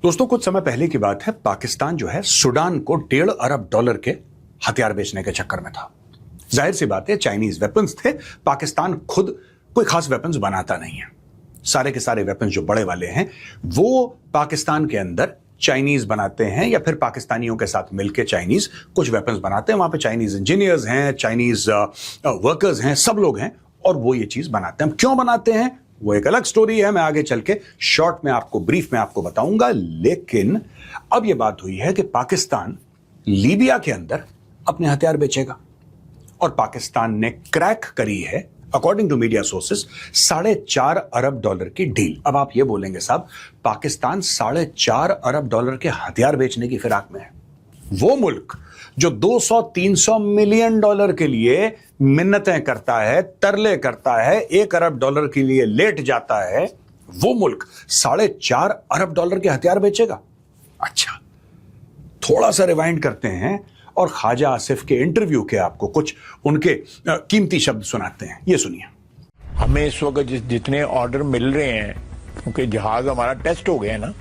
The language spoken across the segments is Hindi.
दोस्तों कुछ समय पहले की बात है, पाकिस्तान जो है सूडान को $1.5 अरब के हथियार बेचने के चक्कर में था। जाहिर सी बात है, चाइनीज वेपन्स थे। पाकिस्तान खुद कोई खास वेपन्स बनाता नहीं है। सारे के सारे वेपन्स जो बड़े वाले हैं वो पाकिस्तान के अंदर चाइनीज बनाते हैं या फिर पाकिस्तानियों के साथ मिलकर चाइनीज कुछ वेपन्स बनाते हैं। वहां पे चाइनीज इंजीनियर्स हैं, चाइनीज वर्कर्स हैं, सब लोग हैं और वो ये चीज बनाते हैं। हम क्यों बनाते हैं वो एक अलग स्टोरी है, मैं आगे चल के शॉर्ट में आपको, ब्रीफ में आपको बताऊंगा। लेकिन अब यह बात हुई है कि पाकिस्तान लीबिया के अंदर अपने हथियार बेचेगा और पाकिस्तान ने क्रैक करी है, अकॉर्डिंग टू मीडिया सोर्सेस, $4.5 अरब की डील। अब आप ये बोलेंगे साहब, पाकिस्तान $4.5 अरब के हथियार बेचने की फिराक में है। वो मुल्क जो $200-300 मिलियन के लिए मिन्नतें करता है, तरले करता है, $1 अरब के लिए लेट जाता है, वो मुल्क $4.5 अरब के हथियार बेचेगा। अच्छा, थोड़ा सा रिवाइंड करते हैं और ख्वाजा आसिफ के इंटरव्यू के आपको कुछ उनके कीमती शब्द सुनाते हैं। ये सुनिए। हमें इस वक्त जितने ऑर्डर मिल रहे हैं, क्योंकि जहाज हमारा टेस्ट हो गया ना,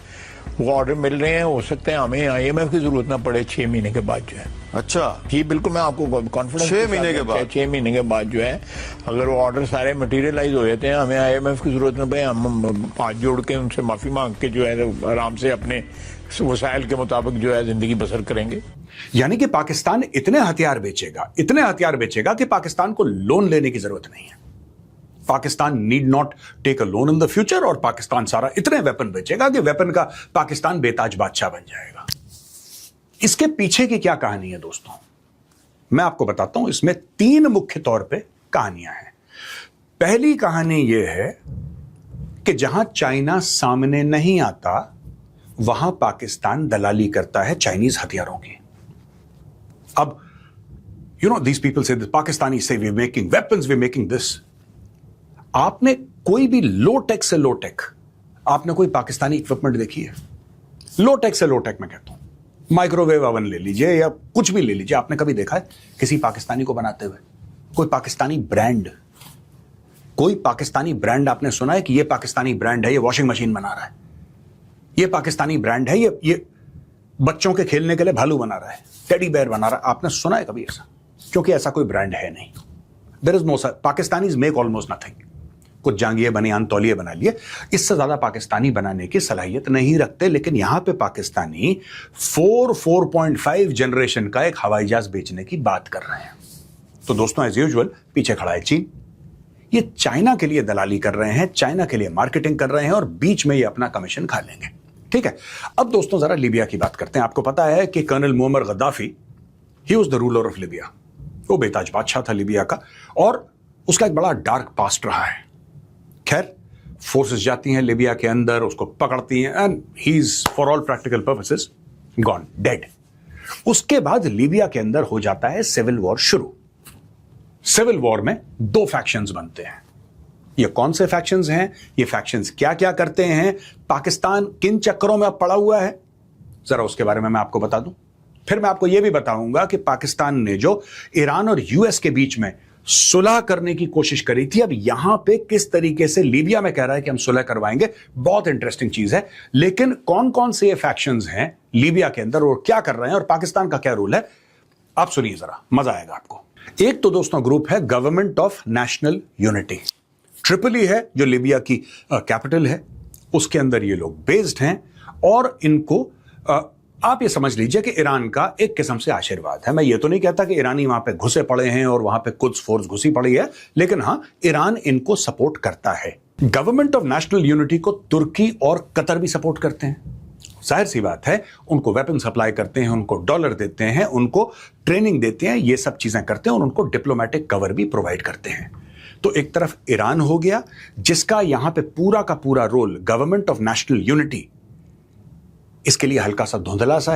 वो ऑर्डर मिल रहे हैं, हो सकते हैं हमें IMF की जरूरत ना पड़े 6 महीने के बाद जो है। अच्छा जी बिल्कुल, मैं आपको कॉन्फिडेंस 6 महीने के बाद 6 महीने के बाद जो है, अगर वो ऑर्डर सारे मटेरियलाइज हो जाते हैं, हमें IMF की जरूरत ना पड़े, हम हाथ जोड़ के उनसे माफी मांग के जो है आराम से अपने वसाइल के मुताबिक जो है जिंदगी बसर करेंगे। यानी कि पाकिस्तान इतने हथियार बेचेगा कि पाकिस्तान को लोन लेने की जरूरत नहीं है। Pakistan need not take a loan in the future और पाकिस्तान सारा इतने वेपन बेचेगा कि वेपन का पाकिस्तान बेताज बादशाह बन जाएगा। इसके पीछे की क्या कहानी है दोस्तों, मैं आपको बताता हूं। इसमें 3 मुख्य तौर पे कहानियां हैं। पहली कहानी यह है कि जहां चाइना सामने नहीं आता वहां पाकिस्तान दलाली करता है चाइनीज हथियारों की। अब these people say, the Pakistanis say we're making weapons, we're making this. आपने कोई भी लो टेक से लो टेक, आपने कोई पाकिस्तानी इक्विपमेंट देखी है? लो टेक से लो टेक मैं कहता हूं, माइक्रोवेव ओवन ले लीजिए या कुछ भी ले लीजिए, आपने कभी देखा है किसी पाकिस्तानी को बनाते हुए? कोई पाकिस्तानी ब्रांड आपने सुना है कि ये पाकिस्तानी ब्रांड है, ये वॉशिंग मशीन बना रहा है, ये पाकिस्तानी ब्रांड है, ये बच्चों के खेलने के लिए भालू बना रहा है, टेडी बेयर बना रहा है? आपने सुना है कभी ऐसा? क्योंकि ऐसा कोई ब्रांड है नहीं। There is no sir, Pakistanis make almost nothing. कुछ जांगिए बनियान तौलिए बना लिए, इससे ज्यादा पाकिस्तानी बनाने की सलाहियत नहीं रखते। लेकिन यहां पे पाकिस्तानी 4.5 जनरेशन का एक हवाई जहाज बेचने की बात कर रहे हैं। तो दोस्तों एज यूजुअल पीछे खड़ा है चीन। ये चाइना के लिए दलाली कर रहे हैं, चाइना के लिए मार्केटिंग कर रहे हैं और बीच में ये अपना कमीशन खा लेंगे। ठीक है, अब दोस्तों जरा लीबिया की बात करते हैं। आपको पता है कि colonel Muammar Gaddafi, he was the ruler of Libya. वो बेताज बादशाह था लीबिया का और उसका एक बड़ा डार्क पास्ट रहा है। खैर, फोर्सेस जाती हैं लीबिया के अंदर, उसको पकड़ती हैं and he is for all practical purposes gone, dead. उसके बाद लीबिया के अंदर हो जाता है सिविल वॉर शुरू। सिविल वॉर में 2 फैक्शंस बनते हैं। ये कौन से फैक्शंस हैं, ये फैक्शंस क्या क्या करते हैं, पाकिस्तान किन चक्करों में अब पड़ा हुआ है, जरा उसके बारे में मैं आपको बता दूं। फिर मैं आपको यह भी बताऊंगा कि पाकिस्तान ने जो ईरान और US के बीच में सुलह करने की कोशिश करी थी, अब यहां पे किस तरीके से लीबिया में कह रहा है कि हम सुलह करवाएंगे। बहुत इंटरेस्टिंग चीज है। लेकिन कौन कौन से ये फैक्शंस हैं लीबिया के अंदर और क्या कर रहे हैं और पाकिस्तान का क्या रोल है, आप सुनिए जरा, मजा आएगा आपको। एक तो दोस्तों ग्रुप है गवर्नमेंट ऑफ नेशनल यूनिटी, ट्रिपली है जो लीबिया की कैपिटल है, उसके अंदर ये लोग बेस्ड हैं और इनको आप ये समझ लीजिए कि ईरान का एक किस्म से आशीर्वाद है। मैं ये तो नहीं कहता कि ईरानी वहां पे घुसे पड़े हैं और वहां पे कुछ फोर्स घुसी पड़ी है, लेकिन हां, ईरान इनको सपोर्ट करता है। गवर्नमेंट ऑफ नेशनल यूनिटी को तुर्की और कतर भी सपोर्ट करते हैं। जाहिर सी बात है, उनको वेपन सप्लाई करते हैं, उनको डॉलर देते हैं, उनको ट्रेनिंग देते हैं, ये सब चीजें करते हैं और उनको डिप्लोमेटिक कवर भी प्रोवाइड करते हैं। तो एक तरफ ईरान हो गया जिसका यहां पे पूरा का पूरा role government of national unity, इसके लिए हल्का सा धुंधला सा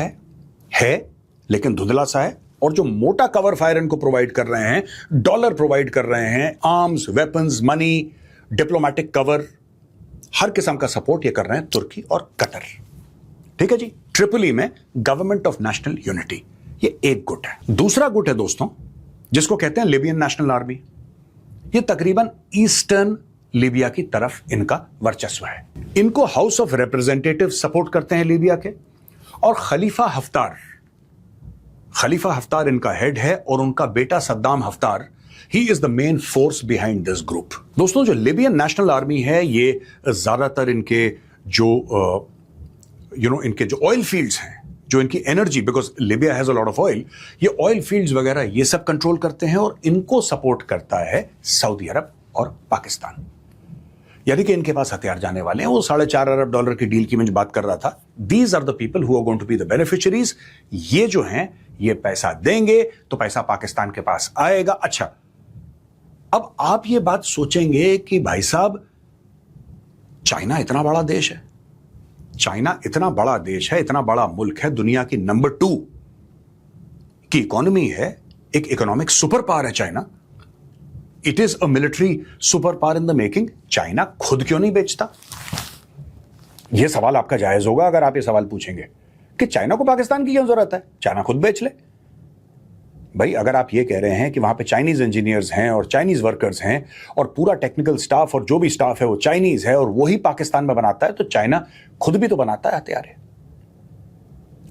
है लेकिन धुंधला सा है। और जो मोटा कवर फायर इनको प्रोवाइड कर रहे हैं, डॉलर प्रोवाइड कर रहे हैं, arms, weapons, money, diplomatic cover, हर किस्म का सपोर्ट ये कर रहे हैं तुर्की और कतर। ठीक है जी, ट्रिपली में गवर्नमेंट ऑफ नेशनल यूनिटी, ये एक गुट है। दूसरा गुट है दोस्तों जिसको कहते हैं लिबियन नेशनल आर्मी। ये तकरीबन ईस्टर्न लीबिया की तरफ इनका वर्चस्व है। इनको हाउस ऑफ रिप्रेजेंटेटिव सपोर्ट करते हैं लीबिया के, और खलीफा हफ्तार इनका हेड है, और उनका बेटा Saddam Haftar, he is the main force behind this group. दोस्तों, जो लिबियन नेशनल आर्मी है, ये ज्यादातर इनके जो इनके जो ऑयल फील्ड्स हैं, जो इनकी energy, because Libya has a lot of oil, ये ऑयल फील्ड्स वगैरह ये सब कंट्रोल करते हैं, और इनको सपोर्ट करता है सऊदी अरब और पाकिस्तान। यानी कि इनके पास हथियार जाने वाले हैं। वो $4.5 अरब की डील की मैं जो बात कर रहा था, these are the people who are going to be the beneficiaries. ये जो हैं, ये पैसा देंगे तो पैसा पाकिस्तान के पास आएगा। अच्छा, अब आप ये बात सोचेंगे कि भाई साहब, चाइना इतना बड़ा देश है, चाइना इतना बड़ा देश है, इतना बड़ा मुल्क है, दुनिया की नंबर 2 की इकोनॉमी है, एक इकोनॉमिक सुपर पावर है China. It is a military super power in the making. China खुद क्यों नहीं बेचता? यह सवाल आपका जायज होगा अगर आप ये सवाल पूछेंगे कि चाइना को पाकिस्तान की क्यों जरूरत है, चाइना खुद बेच ले। भाई, अगर आप ये कह रहे हैं कि वहां पे चाइनीज इंजीनियर्स हैं और चाइनीज वर्कर्स हैं और पूरा टेक्निकल स्टाफ और जो भी स्टाफ है वो चाइनीज है और वही पाकिस्तान में बनाता है, तो चाइना खुद भी तो बनाता है हथियार,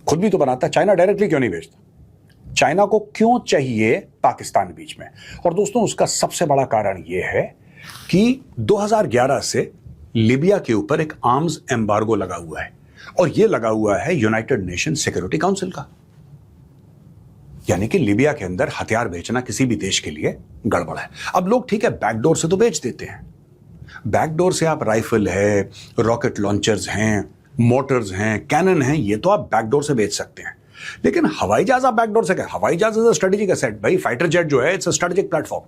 खुद भी तो बनाता है। चाइना डायरेक्टली क्यों नहीं बेचता? चाइना को क्यों चाहिए पाकिस्तान बीच में? और दोस्तों, उसका सबसे बड़ा कारण यह है कि 2011 से लिबिया के ऊपर एक आर्म्स एम्बार्गो लगा हुआ है, और यह लगा हुआ है यूनाइटेड नेशन सिक्योरिटी काउंसिल का। यानी कि लिबिया के अंदर हथियार बेचना किसी भी देश के लिए गड़बड़ है। अब लोग ठीक है, बैकडोर से तो बेच देते हैं, बैकडोर से आप राइफल है, रॉकेट लॉन्चर्स हैं, मोटर्स हैं, कैनन हैं, ये तो आप बैकडोर से बेच सकते हैं। लेकिन हवाई जहाज आप बैकडोर से क्या? हवाई जहाज इज अ स्ट्रेटेजिक एसेट। भाई, फाइटर जेट जो है, it's a strategic platform,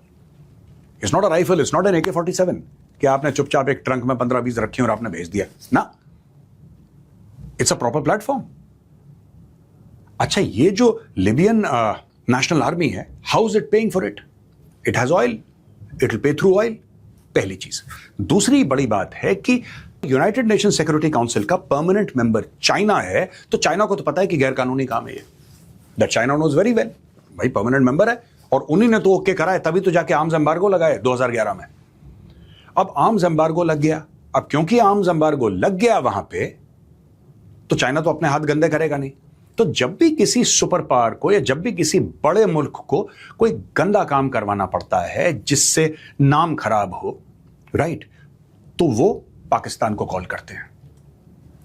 it's not a rifle, it's not an AK-47 कि आपने चुपचाप एक ट्रंक में 15-20 रखी और आपने भेज दिया ना, इट्स अ प्रॉपर प्लेटफॉर्म। अच्छा, ये जो लिबियन नेशनल आर्मी है, how is it paying for it? It has oil, it will pay through oil, पहली चीज। दूसरी बड़ी बात है कि यूनाइटेड नेशन सिक्योरिटी काउंसिल का परमानेंट मेंबर चाइना है, तो चाइना को तो पता है कि गैर कानूनी काम है ये, that China knows very well. भाई, परमानेंट मेंबर है और उन्हीं ने तो ओके करा है, तभी तो जाके आर्म्स एम्बार्गो लगाए 2011 में। अब आर्म्स एम्बार्गो लग गया, अब क्योंकि आर्म्स एम्बार्गो लग गया वहां पे, तो चाइना तो अपने हाथ गंदे करेगा नहीं। तो जब भी किसी सुपर पावर को या जब भी किसी बड़े मुल्क को कोई गंदा काम करवाना पड़ता है जिससे नाम खराब हो, राइट, तो वो पाकिस्तान को कॉल करते हैं।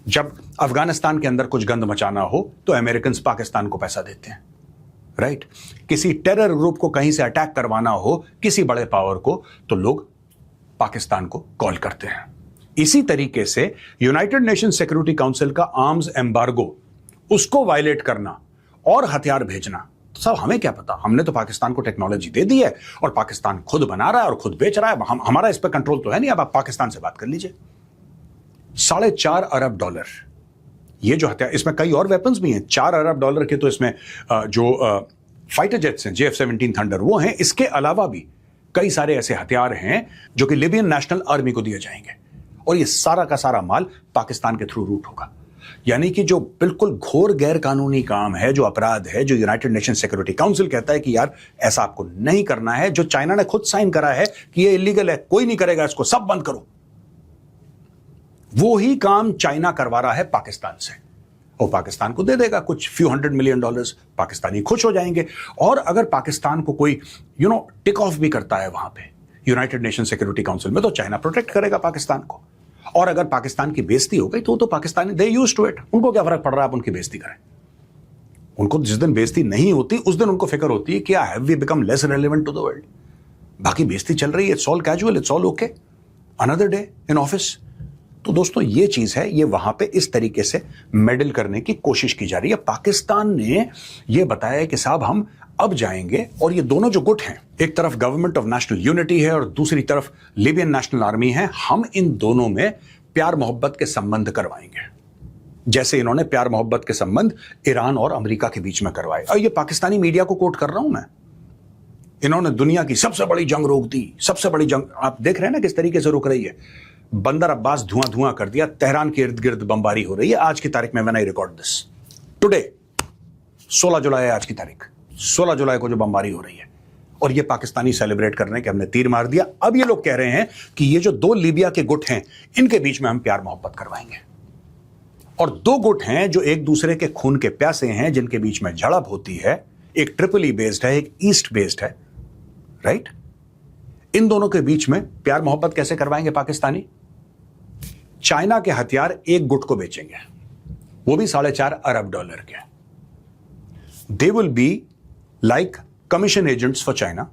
जब अफगानिस्तान के अंदर कुछ गंद मचाना हो तो अमेरिकन पाकिस्तान को पैसा देते हैं, राइट। किसी टेरर ग्रुप को कहीं से अटैक करवाना हो किसी बड़े पावर को, तो लोग पाकिस्तान को कॉल करते हैं। इसी तरीके से यूनाइटेड नेशन सिक्योरिटी काउंसिल का आर्म्स एम्बार्गो, उसको वायलेट करना और हथियार भेजना, तो सब हमें क्या पता, हमने तो पाकिस्तान को टेक्नोलॉजी दे दी है और पाकिस्तान खुद बना रहा है और खुद बेच रहा है, हमारा इस पर कंट्रोल तो है नहीं। अब आप पाकिस्तान से बात कर लीजिए। $4.5 अरब, ये जो हथियार, इसमें कई और वेपन्स भी हैं। $4 अरब के तो इसमें जो फाइटर जेट्स हैं, JF-17 थंडर, वो हैं। इसके अलावा भी कई सारे ऐसे हथियार हैं जो कि लिबियन नेशनल आर्मी को दिए जाएंगे, और ये सारा का सारा माल पाकिस्तान के थ्रू रूट होगा। यानी कि जो बिल्कुल घोर गैर कानूनी काम है, जो अपराध है, जो यूनाइटेड नेशन सिक्योरिटी काउंसिल कहता है कि यार ऐसा आपको नहीं करना है, जो चाइना ने खुद साइन करा है कि ये इलीगल है, कोई नहीं करेगा इसको, सब बंद करो, वो ही काम चाइना करवा रहा है पाकिस्तान से, और पाकिस्तान को दे देगा कुछ few $100 million, पाकिस्तानी खुश हो जाएंगे। और अगर पाकिस्तान को कोई टिक ऑफ भी करता है वहां पे यूनाइटेड नेशन सिक्योरिटी काउंसिल में, तो चाइना प्रोटेक्ट करेगा पाकिस्तान को। और अगर पाकिस्तान की बेइज्जती हो गई तो Pakistani they used to it, उनको क्या फर्क पड़ रहा है आप उनकी बेइज्जती करें। उनको जिस दिन बेइज्जती नहीं होती उस दिन उनको फिक्र होती है कि have we become less relevant to the world. बाकी बेइज्जती चल रही है, it's all casual, it's all okay, another day in office. तो दोस्तों, ये चीज है, ये वहां पे इस तरीके से मेडल करने की कोशिश की जा रही है। पाकिस्तान ने यह बताया कि साहब हम अब जाएंगे, और ये दोनों जो गुट हैं, एक तरफ गवर्नमेंट ऑफ नेशनल यूनिटी है और दूसरी तरफ लिबियन नेशनल आर्मी है, हम इन दोनों में प्यार मोहब्बत के संबंध करवाएंगे, जैसे इन्होंने प्यार मोहब्बत के संबंध ईरान और अमेरिका के बीच में करवाए। और ये पाकिस्तानी मीडिया को कोट कर रहा हूं मैं, इन्होंने दुनिया की सबसे बड़ी जंग रोक दी, सबसे बड़ी जंग आप देख रहे हैं ना किस तरीके से रुक रही है। बंदर अब्बास धुआं धुआं कर दिया, तेहरान के इर्द गिर्द बमबारी हो रही है आज की तारीख में। When I record this today, 16 जुलाई है आज की तारीख, 16 जुलाई को जो बमबारी हो रही है, और ये पाकिस्तानी सेलिब्रेट करने के हमने तीर मार दिया। अब ये लोग कह रहे हैं कि ये जो दो लीबिया के गुट हैं, इनके बीच में हम प्यार मोहब्बत करवाएंगे। और दो गुट हैं जो एक दूसरे के खून के प्यासे हैं, जिनके बीच में झड़प होती है। एक ट्रिपली बेस्ड है, एक ईस्ट बेस्ड है, राइट? इन दोनों के बीच में प्यार मोहब्बत कैसे करवाएंगे पाकिस्तानी? चाइना के हथियार एक गुट को बेचेंगे, वो भी $4.5 अरब के। They will be like commission agents for China.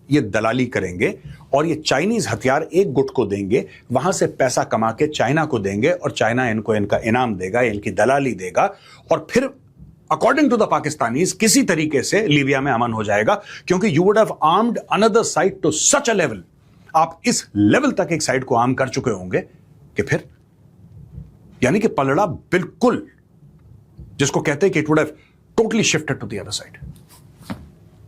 ये दलाली करेंगे और ये चाइनीज हथियार एक गुट को देंगे, वहां से पैसा कमा के चाइना को देंगे और चाइना इनको इनका इनाम देगा, इनकी दलाली देगा, और फिर अकॉर्डिंग टू द पाकिस्तानीज किसी तरीके से लीबिया में अमन हो जाएगा। क्योंकि you would have armed another side to such a level, आप इस लेवल तक एक साइड को आर्म कर चुके होंगे कि फिर यानी कि पलड़ा बिल्कुल, जिसको कहते हैं कि it would have totally shifted to the other side.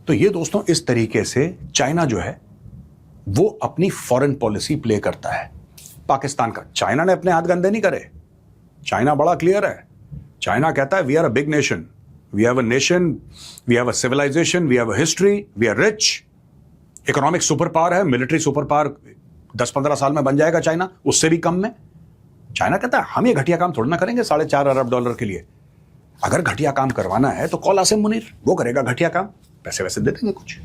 तो ये दोस्तों, इस तरीके से चाइना जो है वो अपनी फॉरेन पॉलिसी प्ले करता है पाकिस्तान का। चाइना ने अपने हाथ गंदे नहीं करे, चाइना बड़ा क्लियर है। चाइना कहता है we are a big nation, we have a nation, we have a civilisation, we have a history, we are rich, economic super power है, मिलिट्री सुपर पावर 10-15 साल में बन जाएगा चाइना, उससे भी कम में। चाइना कहता है हम ये घटिया काम थोड़ा ना करेंगे $4.5 अरब के लिए। अगर घटिया काम करवाना है तो कॉल आसिम मुनीर, वो करेगा घटिया काम, पैसे वैसे दे देंगे कुछ।